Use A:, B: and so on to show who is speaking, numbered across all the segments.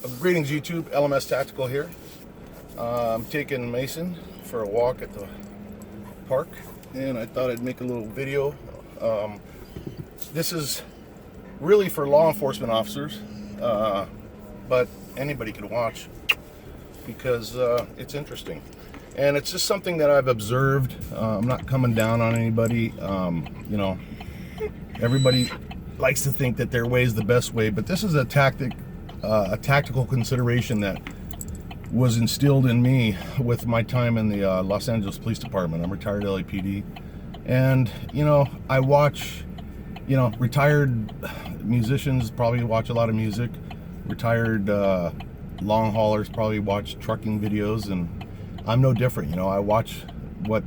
A: Greetings YouTube, LMS Tactical here. I'm taking Mason for a walk at the park and I thought I'd make a little video. This is really for law enforcement officers, but anybody can watch because it's interesting. And it's just something that I've observed. I'm not coming down on anybody. You know, everybody likes to think that their way is the best way, but this is a tactical consideration that was instilled in me with my time in the Los Angeles Police Department. I'm retired LAPD, and you know, I watch, you know, retired musicians probably watch a lot of music. Retired long haulers probably watch trucking videos, and I'm no different. You know, I watch what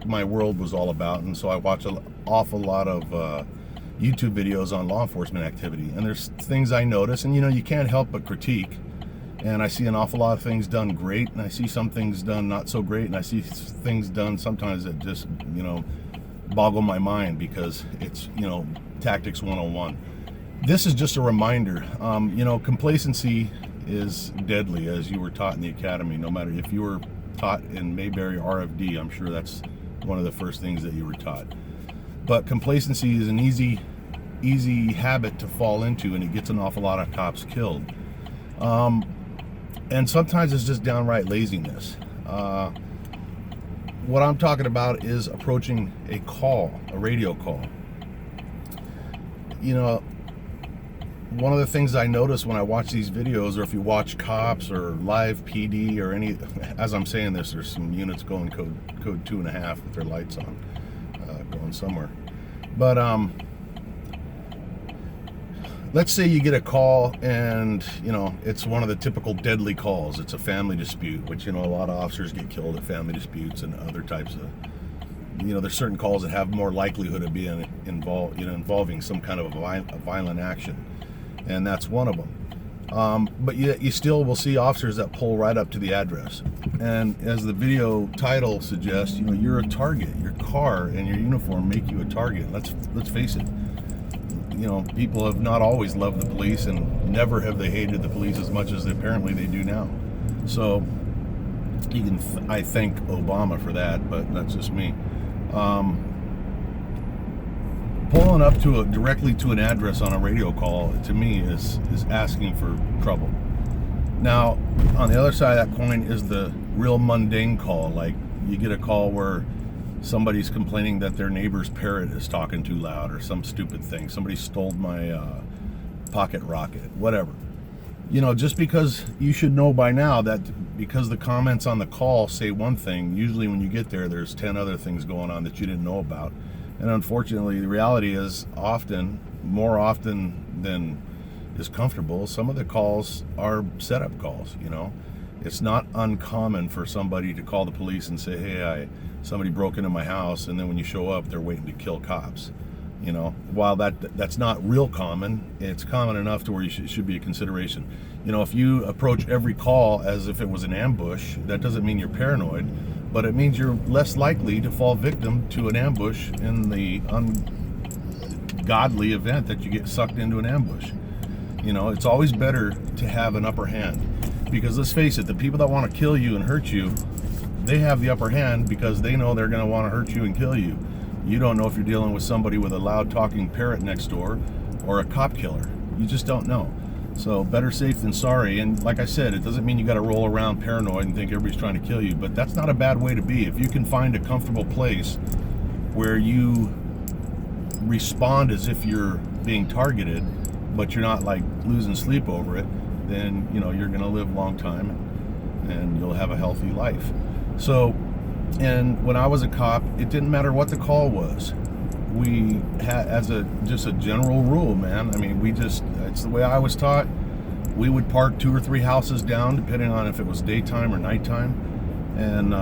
A: my world was all about, and so I watch an awful lot of YouTube videos on law enforcement activity, and there's things I notice, and you know, you can't help but critique. And I see an awful lot of things done great, and I see some things done not so great, and I see things done sometimes that just, you know, boggle my mind because it's, you know, tactics 101. This is just a reminder. You know, complacency is deadly, as you were taught in the academy. No matter if you were taught in Mayberry RFD, I'm sure that's one of the first things that you were taught. But complacency is an easy habit to fall into, and it gets an awful lot of cops killed. And sometimes it's just downright laziness. What I'm talking about is approaching a call, a radio call. You know, one of the things I notice when I watch these videos, or if you watch cops or live PD or any, as I'm saying this, there's some units going code 2.5 with their lights on, going somewhere. But let's say you get a call, and you know, it's one of the typical deadly calls. It's a family dispute, which, you know, a lot of officers get killed at family disputes and other types of, you know, there's certain calls that have more likelihood of being involved, you know, involving some kind of a violent action, and that's one of them. But you still will see officers that pull right up to the address, and as the video title suggests, you know, you're a target. Your car and your uniform make you a target. Let's face it. You know, people have not always loved the police, and never have they hated the police as much as apparently they do now. So you can I thank Obama for that, but that's just me. Pulling up to directly to an address on a radio call, to me, is asking for trouble. Now, on the other side of that coin is the real mundane call. Like, you get a call where somebody's complaining that their neighbor's parrot is talking too loud, or some stupid thing. Somebody stole my pocket rocket, whatever. You know, just because you should know by now that because the comments on the call say one thing, usually when you get there, there's 10 other things going on that you didn't know about. And unfortunately, the reality is more often than is comfortable, some of the calls are setup calls. You know, it's not uncommon for somebody to call the police and say, hey, somebody broke into my house, and then when you show up, they're waiting to kill cops. You know, while that's not real common, it's common enough to where it should be a consideration. You know, if you approach every call as if it was an ambush, that doesn't mean you're paranoid, but it means you're less likely to fall victim to an ambush in the ungodly event that you get sucked into an ambush. You know, it's always better to have an upper hand, because let's face it, the people that want to kill you and hurt you, they have the upper hand because they know they're going to want to hurt you and kill you. You don't know if you're dealing with somebody with a loud talking parrot next door or a cop killer. You just don't know. So better safe than sorry. And like I said, it doesn't mean you got to roll around paranoid and think everybody's trying to kill you, but that's not a bad way to be. If you can find a comfortable place where you respond as if you're being targeted, but you're not like losing sleep over it, then, you know, you're going to live a long time and you'll have a healthy life. So, and when I was a cop, it didn't matter what the call was. We had, as just a general rule, man, I mean, it's the way I was taught. We would park 2 or 3 houses down, depending on if it was daytime or nighttime, and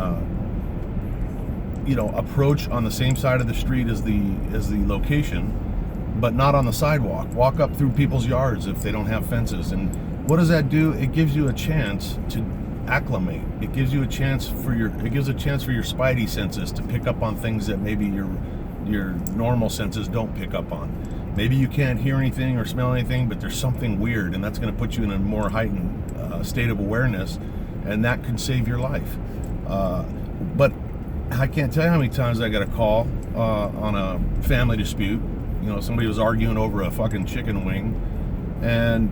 A: you know, approach on the same side of the street as the location, but not on the sidewalk. Walk up through people's yards if they don't have fences. And what does that do? It gives you a chance to acclimate. It gives you a chance for your spidey senses to pick up on things that maybe your normal senses don't pick up on. Maybe you can't hear anything or smell anything, but there's something weird, and that's going to put you in a more heightened state of awareness, and that can save your life. But I can't tell you how many times I got a call on a family dispute. You know, somebody was arguing over a fucking chicken wing, and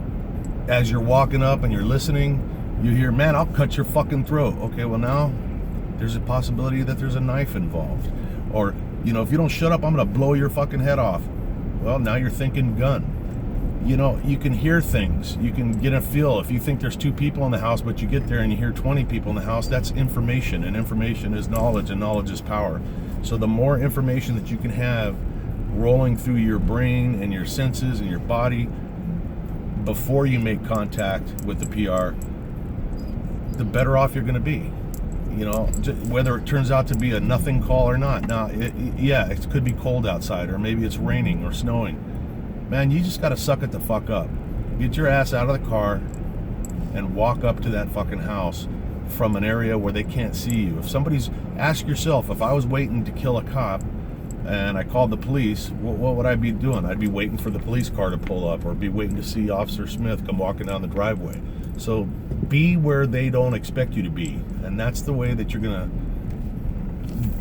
A: as you're walking up and you're listening, you hear, "Man, I'll cut your fucking throat." Okay, well now there's a possibility that there's a knife involved. Or, you know, if you don't shut up, I'm gonna blow your fucking head off. Well, now you're thinking gun. You know, you can hear things. You can get a feel. If you think there's 2 people in the house, but you get there and you hear 20 people in the house, that's information, and information is knowledge, and knowledge is power. So the more information that you can have rolling through your brain and your senses and your body before you make contact with the PR, the better off you're going to be. You know, whether it turns out to be a nothing call or not. Now, it could be cold outside, or maybe it's raining or snowing. Man, you just got to suck it the fuck up. Get your ass out of the car and walk up to that fucking house from an area where they can't see you. Ask yourself, if I was waiting to kill a cop and I called the police, what would I be doing? I'd be waiting for the police car to pull up, or be waiting to see Officer Smith come walking down the driveway. So be where they don't expect you to be, and that's the way that you're gonna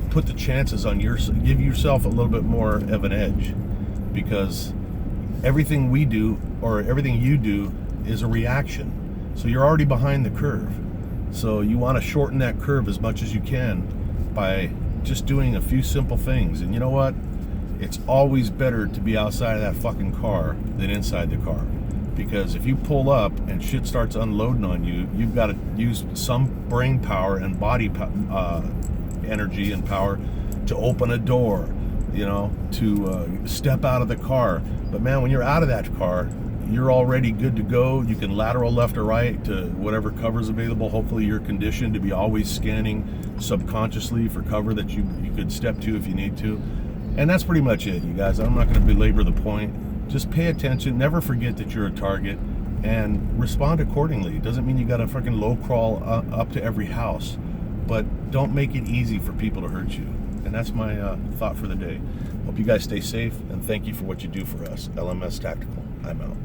A: put the chances on give yourself a little bit more of an edge, because everything we do, or everything you do, is a reaction. So you're already behind the curve. So you want to shorten that curve as much as you can by just doing a few simple things. And you know what? It's always better to be outside of that fucking car than inside the car. Because if you pull up and shit starts unloading on you, you've got to use some brain power and body energy and power to open a door, you know, to step out of the car. But man, when you're out of that car, you're already good to go. You can lateral left or right to whatever cover's available. Hopefully you're conditioned to be always scanning subconsciously for cover that you could step to if you need to. And that's pretty much it, you guys. I'm not going to belabor the point. Just pay attention. Never forget that you're a target, and respond accordingly. It doesn't mean you got to fucking low crawl up to every house, but don't make it easy for people to hurt you. And that's my thought for the day. Hope you guys stay safe, and thank you for what you do for us. LMS Tactical. I'm out.